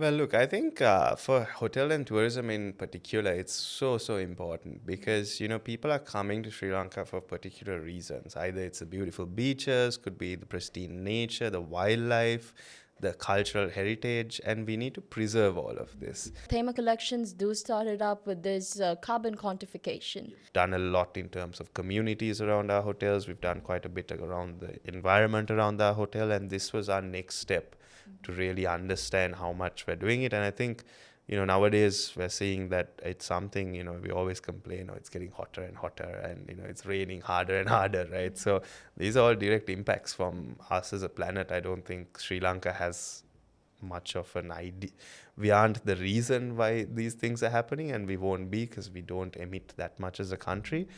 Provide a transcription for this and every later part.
Well, look, I think for hotel and tourism in particular, it's so important because, people are coming to Sri Lanka for particular reasons. Either it's the beautiful beaches, could be the pristine nature, the wildlife, the cultural heritage, and we need to preserve all of this. Thema collections do started up with this carbon quantification. Done a lot in terms of communities around our hotels. We've done quite a bit around the environment around our hotel, and this was our next step to really understand how much we're doing it. And I think, nowadays we're seeing that it's something, we always complain, oh, it's getting hotter and hotter, and, it's raining harder and harder, right? So these are all direct impacts from us as a planet. I don't think Sri Lanka has much of an idea. We aren't the reason why these things are happening, and we won't be because we don't emit that much as a country.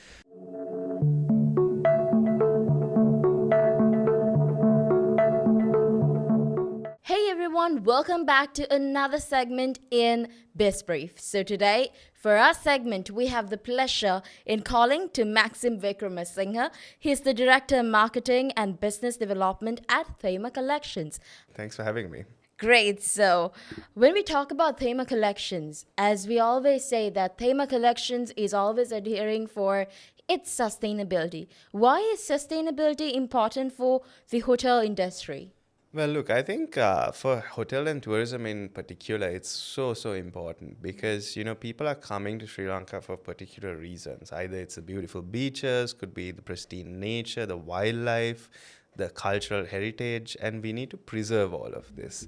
Hey everyone, welcome back to another segment in Biz Brief. So today, for our segment, we have the pleasure in calling to Maxime Wickramasinghe. He's the Director of Marketing and Business Development at Thema Collections. Thanks for having me. Great. So, when we talk about Thema Collections, as we always say that Thema Collections is always adhering for its sustainability. Why is sustainability important for the hotel industry? Well, look, I think for hotel and tourism in particular, it's so important because, people are coming to Sri Lanka for particular reasons. Either it's the beautiful beaches, could be the pristine nature, the wildlife, the cultural heritage, and we need to preserve all of this.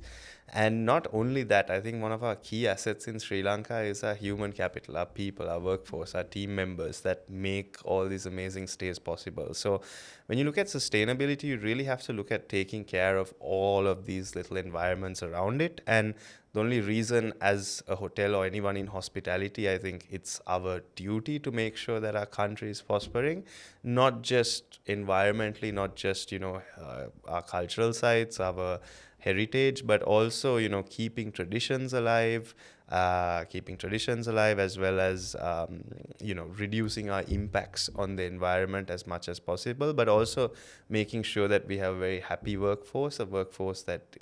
And not only that, I think one of our key assets in Sri Lanka is our human capital, our people, our workforce, our team members that make all these amazing stays possible. So when you look at sustainability, you really have to look at taking care of all of these little environments around it. And the only reason, as a hotel or anyone in hospitality, I think it's our duty to make sure that our country is prospering, not just environmentally, not just, our cultural sites, our heritage, but also, keeping traditions alive, as well as, reducing our impacts on the environment as much as possible, but also making sure that we have a very happy workforce, a workforce that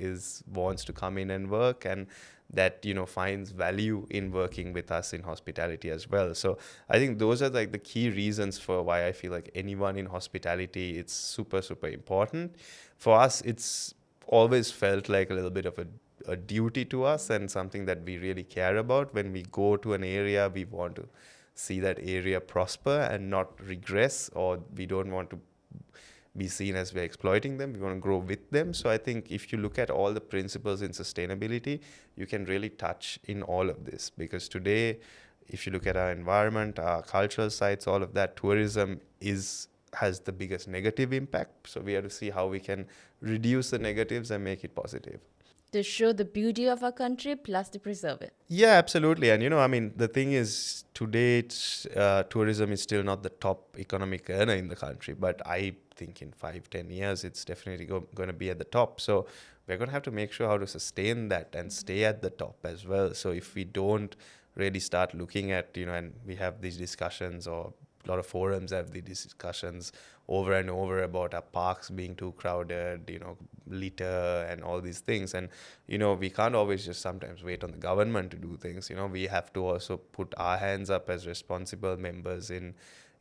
wants to come in and work, and that finds value in working with us in hospitality as well. So I think those are like the key reasons for why I feel like anyone in hospitality, it's super important. For us, it's always felt like a little bit of a duty to us and something that we really care about. When we go to an area, we want to see that area prosper and not regress, or we don't want to be seen as we're exploiting them. We want to grow with them. So I think if you look at all the principles in sustainability, you can really touch in all of this, because today, if you look at our environment, our cultural sites, all of that, tourism has the biggest negative impact. So we have to see how we can reduce the negatives and make it positive. To show the beauty of our country plus to preserve it. Yeah, absolutely. And, I mean, the thing is, today, tourism is still not the top economic earner in the country. But I think in 5-10 years, it's definitely going to be at the top. So we're going to have to make sure how to sustain that and stay at the top as well. So if we don't really start looking at, and we have these discussions, or a lot of forums have these discussions over and over about our parks being too crowded, litter and all these things. And, we can't always just sometimes wait on the government to do things. We have to also put our hands up as responsible members in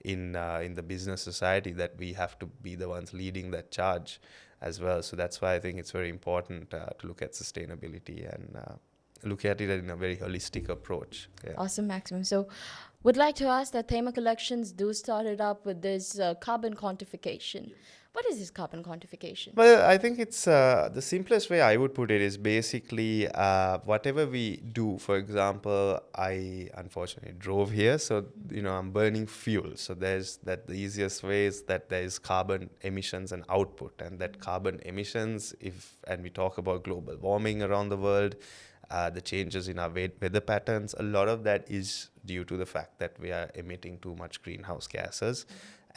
the business society, that we have to be the ones leading that charge as well. So that's why I think it's very important to look at sustainability and look at it in a very holistic approach. Yeah. Awesome, Maximum. So, would like to ask that Thema Collections do started up with this carbon quantification. What is this carbon quantification? Well, I think it's the simplest way I would put it is basically whatever we do. For example, I unfortunately drove here, so I'm burning fuel. So there's that the easiest way is that there is carbon emissions and output, and that carbon emissions, and we talk about global warming around the world, the changes in our weather patterns, a lot of that is due to the fact that we are emitting too much greenhouse gases.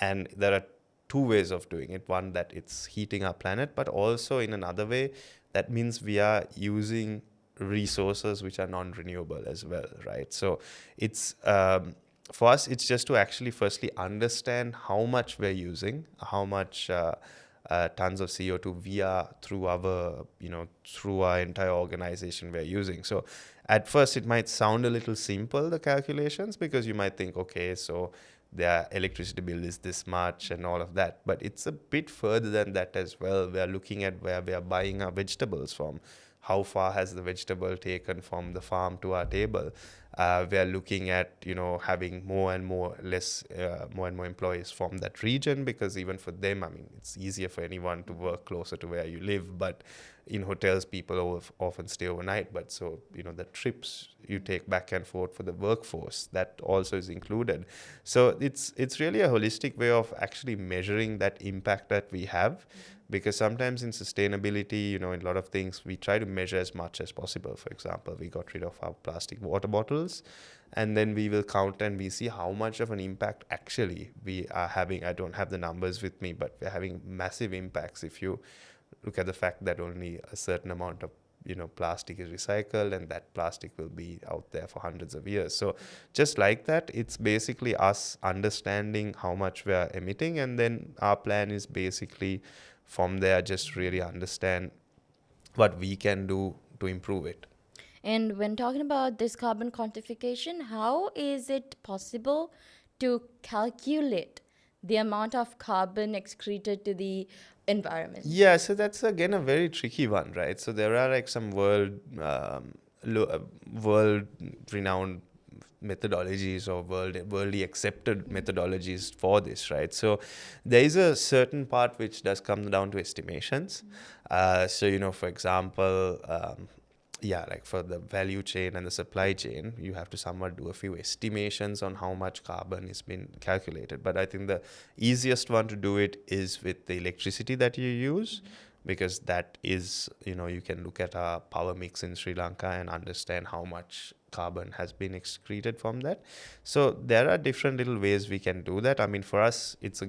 And there are two ways of doing it. One, that it's heating our planet, but also in another way, that means we are using resources which are non-renewable as well, right? So it's for us, it's just to actually firstly understand how much we're using, how much tons of CO2 through our entire organization we're using. So at first it might sound a little simple, the calculations, because you might think, okay, so their electricity bill is this much and all of that. But it's a bit further than that as well. We are looking at where we are buying our vegetables from. How far has the vegetable taken from the farm to our table? We are looking at, having more and more employees from that region, because even for them, I mean, it's easier for anyone to work closer to where you live. But in hotels, people often stay overnight. But so, the trips you take back and forth for the workforce, that also is included. So it's really a holistic way of actually measuring that impact that we have. Because sometimes in sustainability, in a lot of things, we try to measure as much as possible. For example, we got rid of our plastic water bottles, and then we will count and we see how much of an impact actually we are having. I don't have the numbers with me, but we're having massive impacts if you look at the fact that only a certain amount of plastic is recycled, and that plastic will be out there for hundreds of years. So just like that, it's basically us understanding how much we are emitting, and then our plan is basically from there just really understand what we can do to improve it. And when talking about this carbon quantification, how is it possible to calculate the amount of carbon excreted to the environment? Yeah, so that's again a very tricky one, right? So there are like some world renowned methodologies or worldly accepted methodologies for this, right? So there is a certain part which does come down to estimations. So for example, like for the value chain and the supply chain, you have to somewhat do a few estimations on how much carbon is being calculated. But I think the easiest one to do it is with the electricity that you use, because that is, you can look at our power mix in Sri Lanka and understand how much carbon has been excreted from that. So there are different little ways we can do that. I mean, for us, it's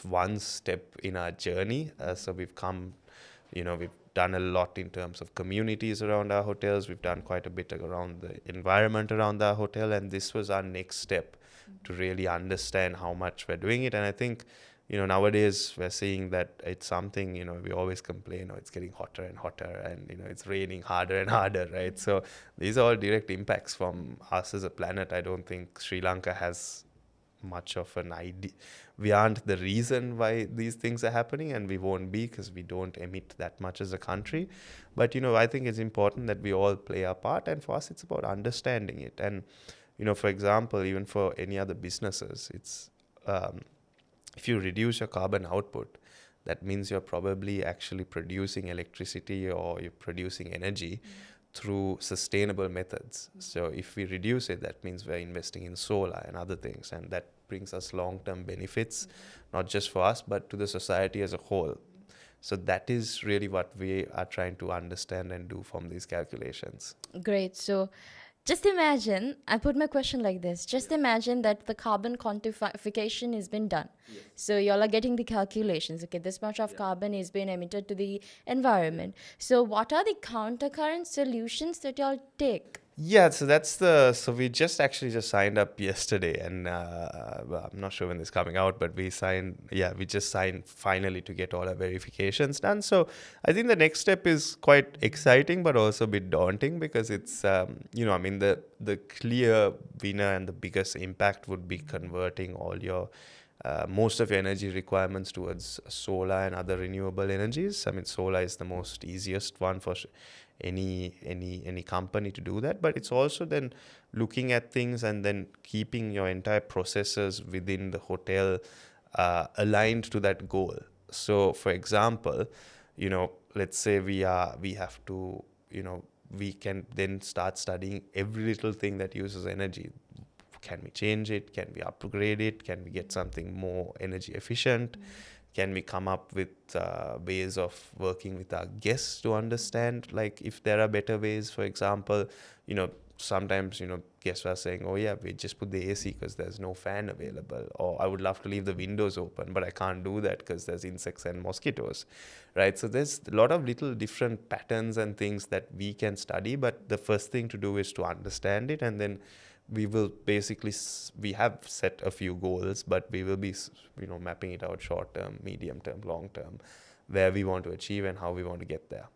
one step in our journey. So we've done a lot in terms of communities around our hotels. We've done quite a bit around the environment around our hotel, and this was our next step to really understand how much we're doing it. And I think nowadays we're seeing that it's something, we always complain, it's getting hotter and hotter, and, it's raining harder and harder, right? So these are all direct impacts from us as a planet. I don't think Sri Lanka has much of an idea. We aren't the reason why these things are happening, and we won't be, because we don't emit that much as a country. But, I think it's important that we all play our part, and for us, it's about understanding it. And, for example, even for any other businesses, it's, if you reduce your carbon output, that means you're probably actually producing electricity or you're producing energy through sustainable methods. So if we reduce it, that means we're investing in solar and other things, and that brings us long-term benefits, not just for us, but to the society as a whole. So that is really what we are trying to understand and do from these calculations. Great. So just imagine, I put my question like this. Just imagine that the carbon quantification has been done. Yes. So y'all are getting the calculations. Okay, this much of carbon is being emitted to the environment. So what are the countercurrent solutions that y'all take? Yeah, so we just signed up yesterday, and well, I'm not sure when this is coming out, but we just signed finally to get all our verifications done. So I think the next step is quite exciting, but also a bit daunting, because it's, I mean, the clear winner and the biggest impact would be converting all your most of your energy requirements towards solar and other renewable energies. I mean, solar is the most easiest one for any company to do that, but it's also then looking at things and then keeping your entire processes within the hotel aligned to that goal. So, for example, let's say we have to, we can then start studying every little thing that uses energy. Can we change it? Can we upgrade it? Can we get something more energy efficient? Can we come up with ways of working with our guests to understand, like, if there are better ways? For example, sometimes, guests are saying, oh yeah, we just put the AC because there's no fan available, or I would love to leave the windows open, but I can't do that because there's insects and mosquitoes, right? So there's a lot of little different patterns and things that we can study, but the first thing to do is to understand it, and then we will basically, we have set a few goals, but we will be, mapping it out short term, medium term, long term, where we want to achieve and how we want to get there.